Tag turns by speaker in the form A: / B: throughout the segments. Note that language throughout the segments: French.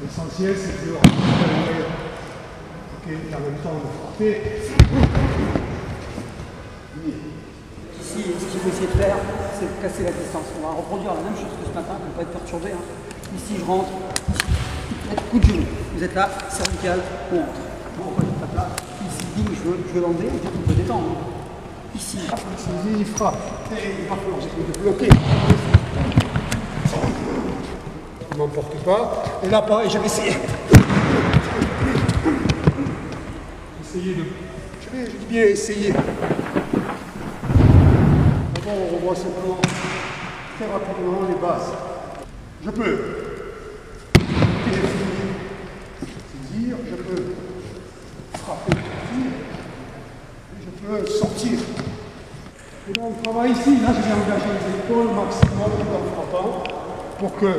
A: L'essentiel, c'est de rentrer. Ok, et en même temps de frapper.
B: Ici, ce qu'il faut essayer de faire, c'est de casser la distance. On va reproduire la même chose que ce matin pour ne pas être perturbé. Hein. Ici, je rentre. Coup de genou. Vous êtes là, cervical, on rentre. Bon, je tape là. Ici, bing, je veux l'enlever. On peut détendre. Ici,
A: il frappe.
B: Et il va falloir de bloquer.
A: Ne m'emporte pas. Et là, pareil, j'avais essayé. Essayez de. Je dis bien essayer. D'abord, on revoit simplement très rapidement les bases. Je peux saisir, je peux frapper, et je peux sortir. Et donc, on travaille ici. Là, j'ai engagé les épaules au maximum tout en frappant pour que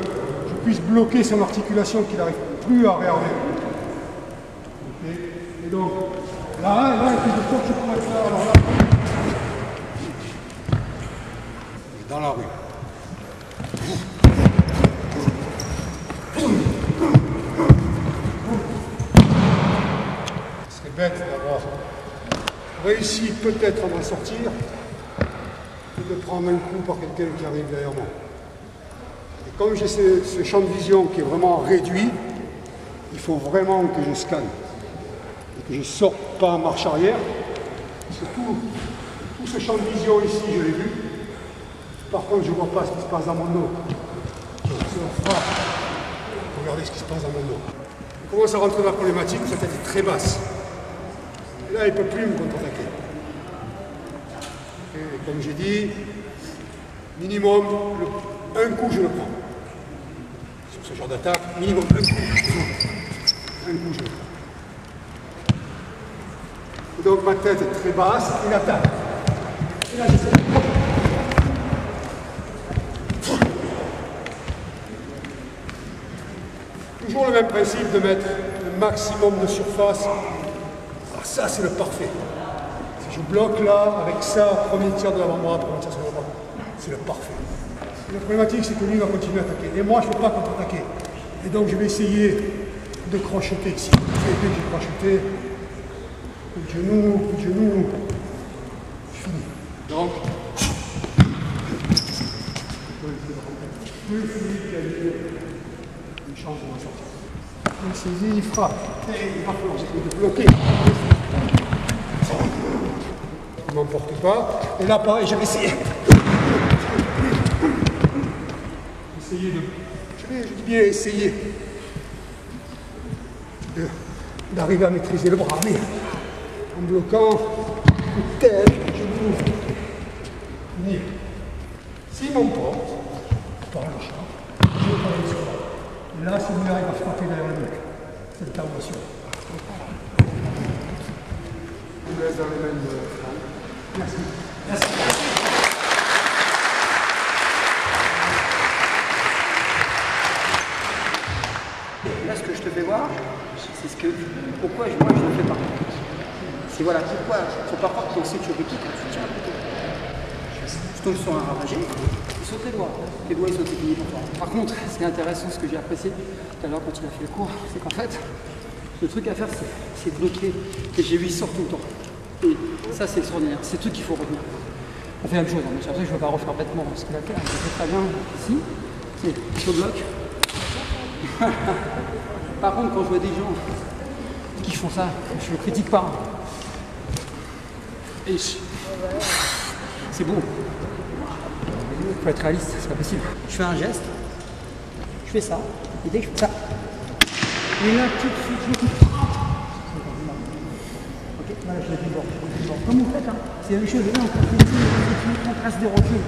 A: je puisse bloquer son articulation qu'il n'arrive plus à réarmer. Okay. Et donc, là, il y a plus de fois que je pourrais faire. Alors là, dans la rue. Ce serait bête d'avoir réussi peut-être à m'en sortir et de prendre un coup par quelqu'un qui arrive derrière moi. Et comme j'ai ce champ de vision qui est vraiment réduit, il faut vraiment que je scanne et que je ne sorte pas en marche arrière. Parce que tout ce champ de vision ici, je l'ai vu. Par contre, je ne vois pas ce qui se passe dans mon dos. Donc, si on frappe, regardez ce qui se passe dans mon dos. On commence à rentrer dans la problématique où sa tête est très basse. Et là, il ne peut plus me contre-attaquer. Et comme j'ai dit, minimum, un coup, je le prends. Sur ce genre d'attaque, minimum un coup. Un coup, je le prends. Et donc, ma tête est très basse, il attaque. Et là, j'essaie de... Toujours le même principe de mettre le maximum de surface. Alors ça, c'est le parfait. Si je bloque là, avec ça, premier tiers de l'avant-bras, premier tiers sur l'avant-bras, c'est le parfait. La problématique, c'est que lui va continuer à attaquer. Et moi, je ne peux pas contre-attaquer. Et donc, je vais essayer de crocheter ici. Dès que j'ai crocheté, coup de genou, je finis. Donc, plus Philippe gagne une chance de m'en sortir. Il saisit, il frappe. Et il va falloir de bloquer. Il ne m'emporte pas. Et là, pareil, j'avais essayé. Essayer de... Je dis bien essayer. D'arriver à maîtriser le bras. Mais en bloquant, coup de tête, genou. Venir. S'il m'emporte, par le champ, je vais parler sur là. Et là, celui-là, il va frapper derrière le nuque. C'est l'intervention. Je vous laisse dans les mains de Franck. Merci. Merci.
B: Là, ce que je te fais voir, c'est ce que, pourquoi moi je ne le fais pas. C'est voilà, pourquoi il faut pas croire qu'on sait que tu veux tout quand tu tiens un couteau. Je tombe sur un ravagé, il saute les doigts. Les doigts, ils sautent, c'est fini pour toi. Par contre, ce qui est intéressant, ce que j'ai apprécié tout à l'heure quand il a fait le cours, c'est qu'en fait, le truc à faire, c'est de bloquer. Et j'ai vu, il sort tout le temps. Et ça, c'est extraordinaire. C'est tout qu'il faut retenir. On fait la même chose, hein, mais après, je ne vais pas refaire bêtement ce qu'il a fait. Il a fait très bien ici. C'est sur le bloc. Par contre, quand je vois des gens qui font ça, je ne critique pas. Et c'est beau. Il faut être réaliste, c'est pas possible. Je fais un geste, je fais ça, et dès que je fais ça, et là tout de suite, je le coupe. Ok, voilà, je le déborde. Comme vous faites, hein. C'est la même chose, là, on trace des reculs.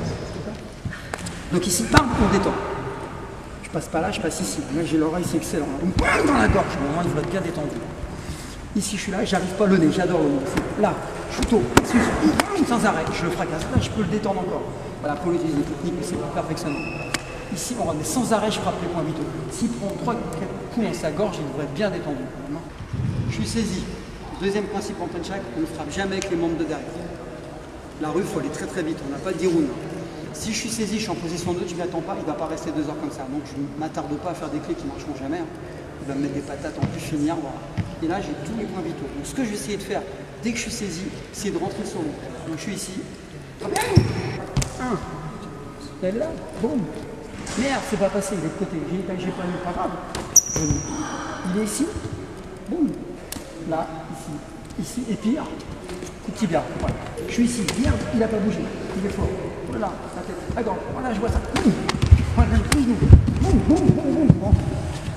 B: Donc ici, bam, on détend. Je passe pas là, je passe ici. Là, j'ai l'oreille, c'est excellent. Dans la gorge, au moment il faut être bien détendu. Ici, je suis là, j'arrive pas le nez, j'adore le nez. Là, je suis tôt, sans arrêt, je le fracasse. Là, je peux le détendre encore. Voilà, pour utiliser des techniques, c'est pour perfectionner. Ici, on remet sans arrêt, je frappe les points vitaux. S'il prend 3-4 coups dans sa gorge, il devrait être bien détendu. Je suis saisi. Deuxième principe en punch-hack, on ne frappe jamais avec les membres de derrière. La rue, il faut aller très très vite, on n'a pas de 10 rounds. Si je suis saisi, je suis en position 2, je ne m'y attends pas, il ne va pas rester 2 heures comme ça. Donc je ne m'attarde pas à faire des clés qui ne marcheront jamais. il va me mettre des patates en plus finir. Voilà. Et là, j'ai tous les points vitaux. Donc ce que je vais essayer de faire, dès que je suis saisi, c'est de rentrer sur lui. Donc je suis ici. Très bien. 1. Elle là, boum. Merde, c'est pas passé, il est de côté. J'ai pas eu, pas grave. Il est ici. Boum. Là, ici, et pire. Coup de tibia. Voilà. Je suis ici. Merde, il n'a pas bougé. Il est fort. Voilà, sa tête. D'accord, voilà, je vois ça. Boum. Voilà, boum, boum, boum, boum, boum. Bon.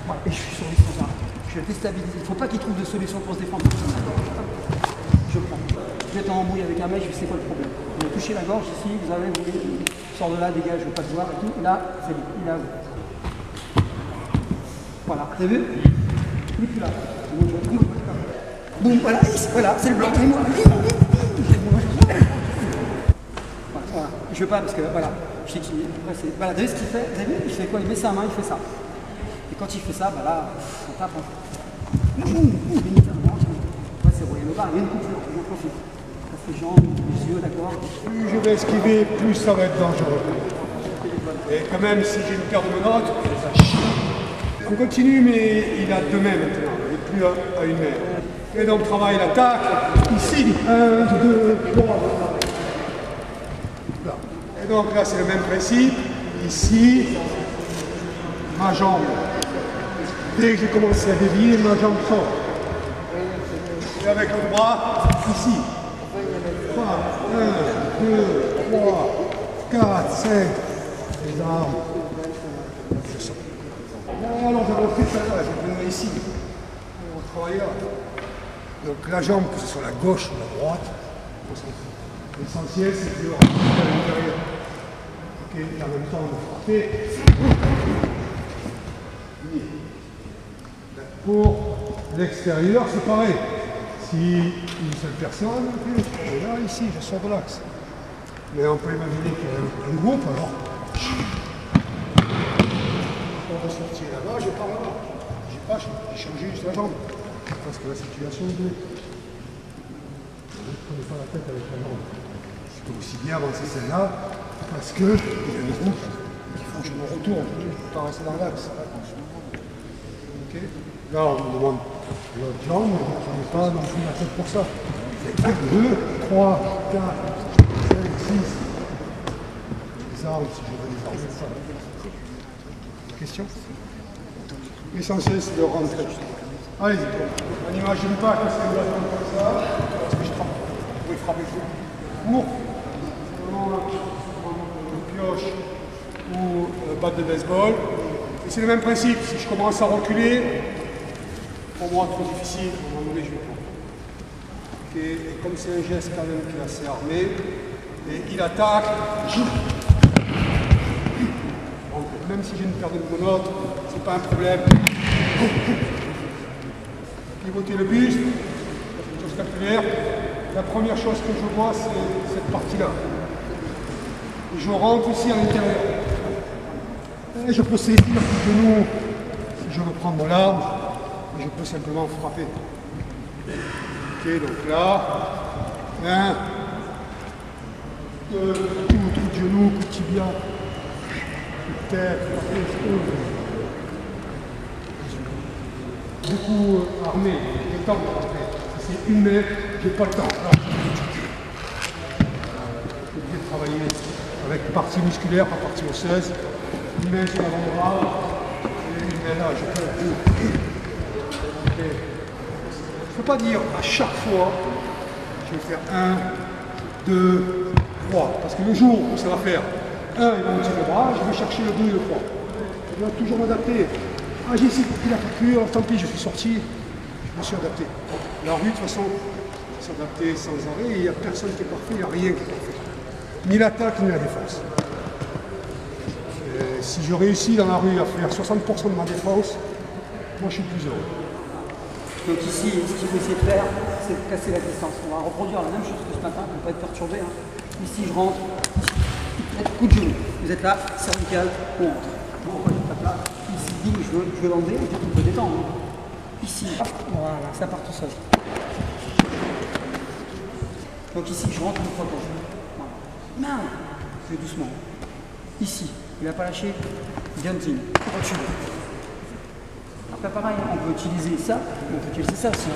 B: Voilà. Et je suis sur les standards. Je vais déstabiliser. Il ne faut pas qu'il trouve de solution pour se défendre. Je prends. Je vais être en embrouille avec un mec, je sais quoi le problème. Vous avez touché la gorge ici, vous avez, vous voyez, sors de là, dégage, je ne veux pas te voir et tout. Là, c'est lui. Il est à vous. Voilà, vous avez vu? Il n'est plus là. Boum, voilà, c'est le blanc. Voilà, je veux pas parce que voilà, je sais qu'il est pressé. Voilà, vous avez vu ce qu'il fait? Vous avez vu? Il fait quoi? Il met sa main, il fait ça. Et quand il fait ça, bah là, on tape. Ouais, c'est royal le bar, il y a une coupure, j'en profite. Ça fait jambes, les yeux, d'accord.
A: Plus je vais esquiver, plus ça va être dangereux. Et quand même, si j'ai une paire de menottes, ça chie. On continue, mais il a 2 mains maintenant, et plus à une main. Et donc, travail, l'attaque, ici, 1, 2, 3. Là. Et donc là, c'est le même principe. Ici, ma jambe. Dès que j'ai commencé à dévier, ma jambe sort. Et avec le bras, ici. 3, 1, 2, 3, 4, 5. Les armes. Je sors. Alors, j'ai repris ça là, je vais ici. On va travailler là. Donc la jambe, que ce soit la gauche ou la droite, l'essentiel c'est de rentrer à l'intérieur. Ok, et en même temps de frapper. Pour l'extérieur, c'est pareil. Si une seule personne, et là, ici, je sors de l'axe. Mais on peut imaginer qu'il y a un groupe, alors. On va sortir là-bas, je pars là-bas. J'ai changé juste la jambe. Parce que la situation est bleue. Ne prenez pas la tête avec la jambe. Je peux aussi bien avancer celle-là, parce que il y a des groupes qui font que je me retourne, je ne peux pas rester dans l'axe. Okay. Là, on me demande l'autre jambe, mais je n'ai pas non plus la tête pour ça. 1, 2, 3, 4, 5, 6. Les armes, si je veux les armer, ça. Question? L'essentiel, c'est de rentrer. Allez-y, on n'imagine pas que c'est une bâton comme ça, parce que je frappe. Vous pouvez frapper court, une pioche ou batte de baseball. Et c'est le même principe, si je commence à reculer, pour moi trop difficile, à un moment donné je vais prendre. Okay. Et comme c'est un geste quand même qui est assez armé, et il attaque, même si j'ai une paire de monotes, c'est pas un problème. Pivoter le buste, scapulaire. La première chose que je vois, c'est cette partie-là. Et je rentre ici à l'intérieur. Et je peux saisir le genou si je veux prendre l'arme. Et je peux simplement frapper. Ok, donc là, 1, 2, coup de genou, coup de tibia, coup de tête, beaucoup armé, j'ai le temps de rentrer. Si c'est une main, j'ai pas le temps. Je suis obligé de travailler avec partie musculaire, pas partie osseuse. Une main sur l'avant-bras, et une main là, je peux. Okay. Je ne peux pas dire à chaque fois, je vais faire 1, 2, 3. Parce que le jour où ça va faire 1, il va me tirer le bras, je vais chercher le 2 et le 3. Je dois toujours m'adapter. Ah, j'ai essayé de couper la coupure, tant pis, je suis sorti, je me suis adapté. La rue, de toute façon, s'adapter sans arrêt, il n'y a personne qui est parfait, il n'y a rien qui est parfait. Ni l'attaque, ni la défense. Et si je réussis dans la rue à faire 60% de ma défense, moi je suis plus heureux.
B: Donc ici, ce qu'il faut essayer de faire, c'est de casser la distance. On va reproduire la même chose que ce matin, pour ne pas être perturbé. Hein. Ici, je rentre, coup de genou. Vous êtes là, cervical, on rentre. Pourquoi je tape là? Ici, je veux l'enlever, on peut détendre. Ici, hop, voilà, ça part tout seul. Donc ici, je rentre une fois pour voilà. Non, je vais doucement. Ici, il n'a pas lâché, Ganting, recule. Pas pareil, on peut utiliser ça, mais on peut utiliser ça aussi.